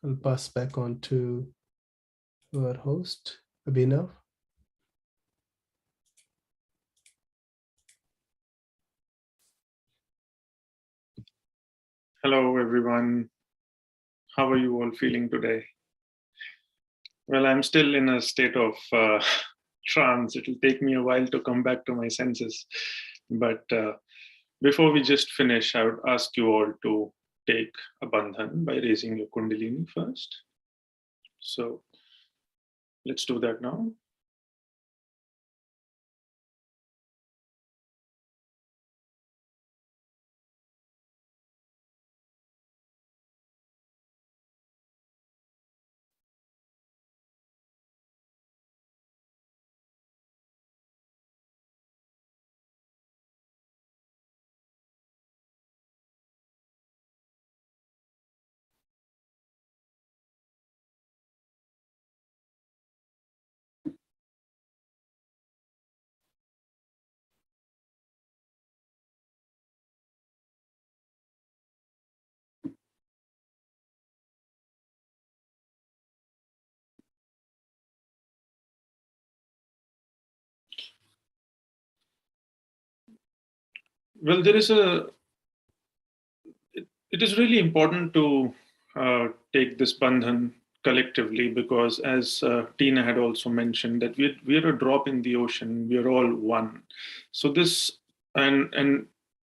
I'll pass back on to our host, Abhinav. Hello, everyone. How are you all feeling today? Well, I'm still in a state of trance. It'll take me a while to come back to my senses. But before we just finish, I would ask you all to take a bandhan by raising your kundalini first. So let's do that now. Well, it is really important to take this bandhan collectively, because as Tina had also mentioned, that we're a drop in the ocean, we're all one. So this and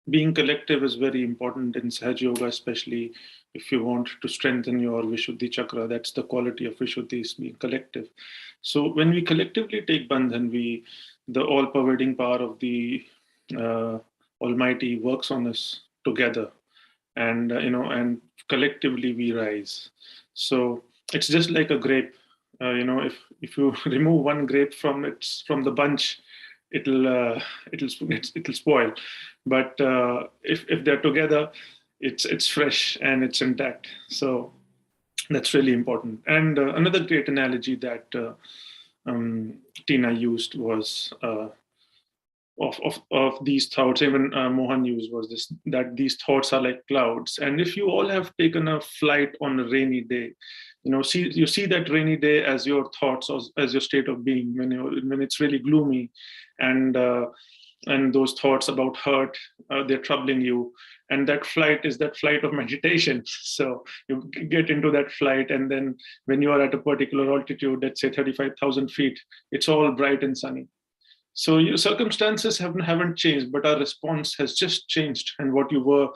being collective is very important in Sahaja Yoga, especially if you want to strengthen your Vishuddhi chakra. That's the quality of Vishuddhi, is being collective. So when we collectively take bandhan, the all-pervading power of the Almighty works on us together, and and collectively we rise. So it's just like a grape. If you remove one grape from the bunch, it'll spoil. But if they're together, it's fresh and it's intact. So that's really important. And another great analogy that Tina used was of these thoughts. Even Mohan used was this, that these thoughts are like clouds. And if you all have taken a flight on a rainy day, you see that rainy day as your thoughts, or as your state of being, when it's really gloomy, and those thoughts about hurt, they're troubling you, and that flight is that flight of meditation. So you get into that flight, and then when you are at a particular altitude, let's say 35,000 feet, it's all bright and sunny. So your circumstances haven't changed, but our response has just changed. And what you were,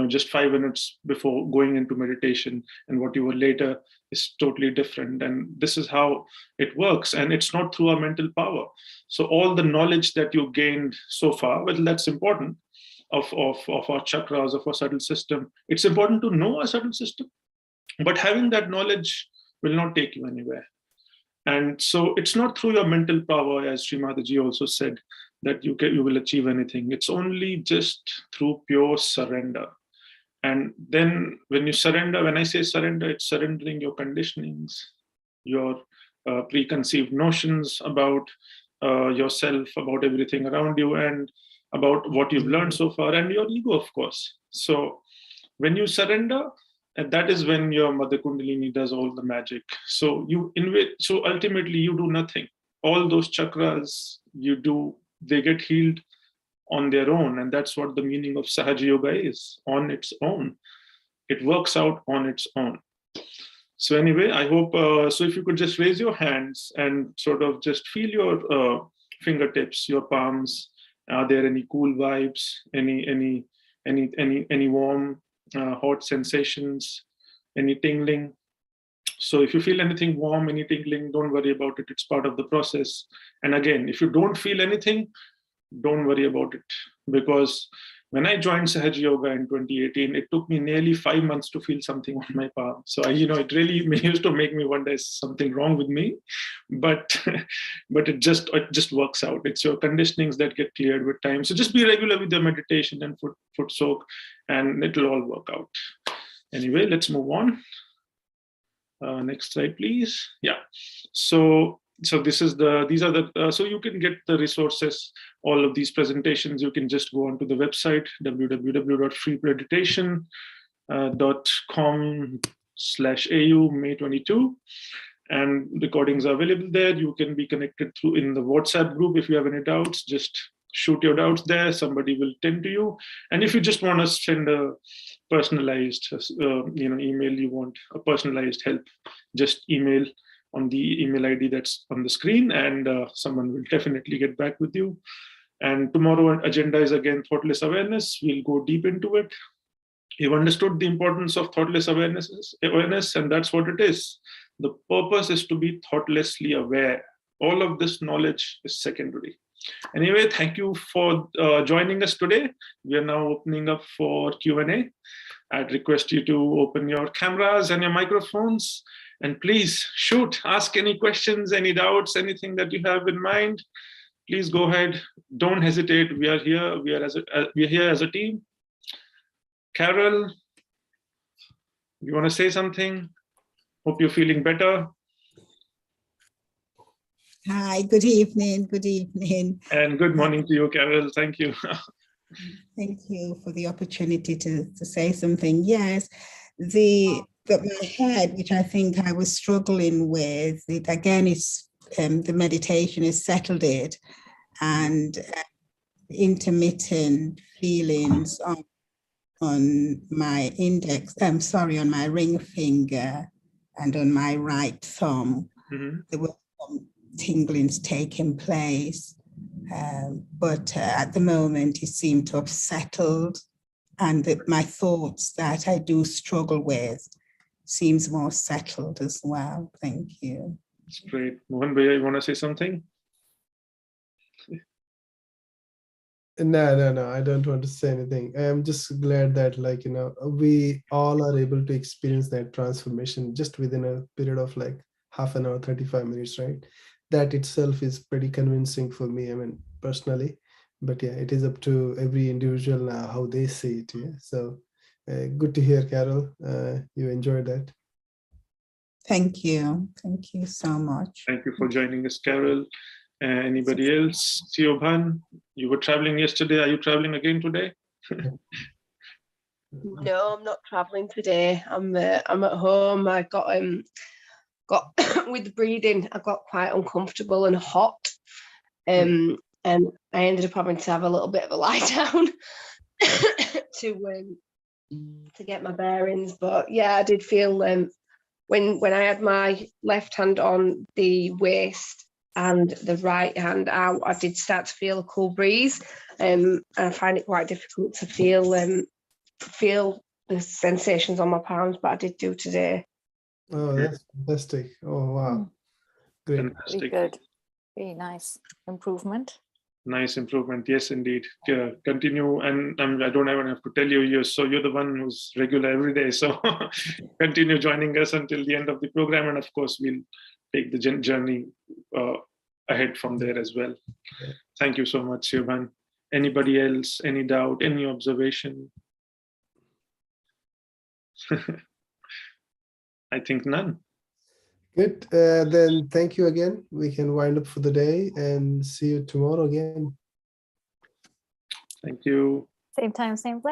just 5 minutes before going into meditation, and what you were later, is totally different. And this is how it works. And it's not through our mental power. So all the knowledge that you gained so far, well, that's important, of our chakras, of our subtle system. It's important to know our subtle system, but having that knowledge will not take you anywhere. And so it's not through your mental power, as Shri Mataji also said, that you will achieve anything. It's only just through pure surrender. And then when you surrender, when I say surrender, it's surrendering your conditionings, your preconceived notions about yourself, about everything around you, and about what you've learned so far, and your ego, of course. So when you surrender, and that is when your Mother Kundalini does all the magic. So so ultimately you do nothing. All those chakras they get healed on their own. And that's what the meaning of Sahaja Yoga is, on its own. It works out on its own. So anyway, I hope, so if you could just raise your hands and sort of just feel your fingertips, your palms. Are there any cool vibes, any warm, hot sensations, any tingling? So if you feel anything warm, any tingling, don't worry about it. It's part of the process. And again, if you don't feel anything, don't worry about it. Because when I joined Sahaja Yoga in 2018, it took me nearly 5 months to feel something on my palm. So it really used to make me wonder, is something wrong with me? But it just works out. It's your conditionings that get cleared with time. So just be regular with your meditation and foot soak, and it'll all work out. Anyway, let's move on. Next slide, please. Yeah. So these are the so you can get the resources, all of these presentations. You can just go onto the website www.freemeditation .com/AU May 22. And recordings are available there. You can be connected through in the WhatsApp group. If you have any doubts, just shoot your doubts there. Somebody will tend to you. And if you just want to send a personalized email, you want a personalized help, just email on the email ID that's on the screen, and someone will definitely get back with you. And tomorrow agenda is again thoughtless awareness. We'll go deep into it. You've understood the importance of thoughtless awareness, and that's what it is. The purpose is to be thoughtlessly aware. All of this knowledge is secondary. Anyway, thank you for joining us today. We are now opening up for Q&A. I'd request you to open your cameras and your microphones, and please shoot, ask any questions, any doubts, anything that you have in mind. Please go ahead. Don't hesitate. We are here. We are here as a team. Carol, you want to say something? Hope you're feeling better. Hi, good evening. Good evening. And good morning to you, Carol. Thank you. Thank you for the opportunity to say something. Yes, my head, which I think I was struggling with, it again is the meditation has settled it, and intermittent feelings on my index, on my ring finger and on my right thumb. Mm-hmm. There were some tinglings taking place, but at the moment it seemed to have settled, and my thoughts that I do struggle with seems more settled as well. Thank you. That's great. Mohan Bhaiya, you want to say something? No, I don't want to say anything. I'm just glad that, we all are able to experience that transformation just within a period of like half an hour, 35 minutes, right? That itself is pretty convincing for me, personally. But yeah, it is up to every individual now how they see it. Yeah. So good to hear, Carol. You enjoyed that. Thank you. Thank you so much. Thank you for joining us, Carol. Anybody else? Siobhan, you were traveling yesterday. Are you traveling again today? No, I'm not traveling today. I'm at home. I got with the breathing, I got quite uncomfortable and hot, and I ended up having to have a little bit of a lie down to get my bearings. But yeah, I did feel when I had my left hand on the waist and the right hand out, I did start to feel a cool breeze, and I find it quite difficult to feel the sensations on my palms, but I did do today. Oh, that's fantastic. Oh, wow. Great. Fantastic. Very good. Very nice improvement. Nice improvement. Yes, indeed. Continue. And I don't even have to tell you, you're the one who's regular every day. So continue joining us until the end of the program. And of course, we'll take the journey ahead from there as well. Thank you so much, Siobhan. Anybody else? Any doubt? Any observation? I think none. Good. Then thank you again. We can wind up for the day and see you tomorrow again. Thank you. Same time, same place.